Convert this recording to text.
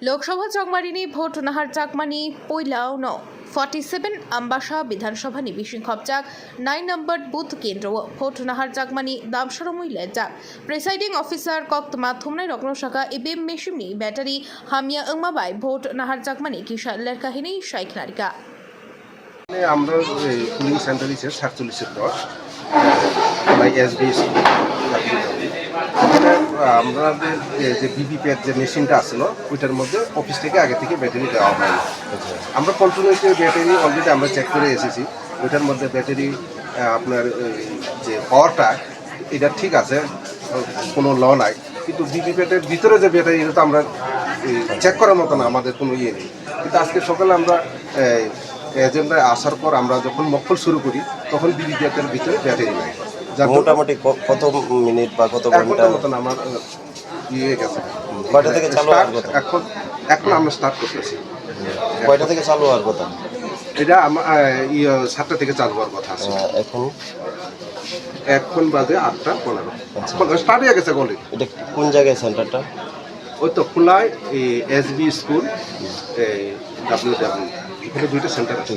Lok Sabha চাকমারিনী vote Nahar চাকমানি পৈলাও ন 47 আম্বাসা বিধানসভা নিবিসিং খবচাক 9 নম্বর booth কেন্দ্র ভোট নাহার চাকমানি দামসরমুই লেজাক প্রিসাইডিং অফিসার কক্ত মাধ্যমনাই রগ্ন শাখা ইবিএম মেশিননি ব্যাটারি হামিয়া ওংমাবাই ভোট নাহার চাকমানি কিশালের কাহিনী সাইখনারিকা আমরা পুলিং সেন্টার হিসেবে 47-এর দশ এসবি আমাদের যে বিবিপ্যাট যে মেশিনটা আসলো ওইটার মধ্যে অফিস থেকে আগে থেকে ব্যাটারি দেওয়া হয়। আমরা কন্টিনিউসলি ব্যাটারি অলরেডি আমরা চেক করে এসেছি, ওইটার মধ্যে ব্যাটারি আপনার যে পাওয়ারটা এটা ঠিক আছে, কোনো ল নাই, কিন্তু বিবিপ্যাটের ভিতরে যে ব্যাটারি এটা তো আমরা চেক করার মতো না, আমাদের কোনো ইয়ে নেই। কিন্তু আজকে সকালে আমরা এজেন্ডায় আসার পর আমরা যখন মক্কল শুরু করি তখন বিবিপ্যাটের ভিতরে ব্যাটারি নাই। মোটামুটি কত মিনিট বা কত ঘন্টা মতন আমার ইয়ে গেছে। কয়টা থেকে চালু হওয়ার কথা? এখন আমরা স্টার্ট করতেছি। কয়টা থেকে চালু হওয়ার কথা? এটা আমার 7টা থেকে চালু হওয়ার কথা আছে। এখন বাজে 8:15। স্টার্ট হয়ে গেছে অলরেডি। এটা কোন জায়গায় সেন্টারটা? ওই তো খোলায় এসবি স্কুল, WW, এখানে 2টা সেন্টার আছে।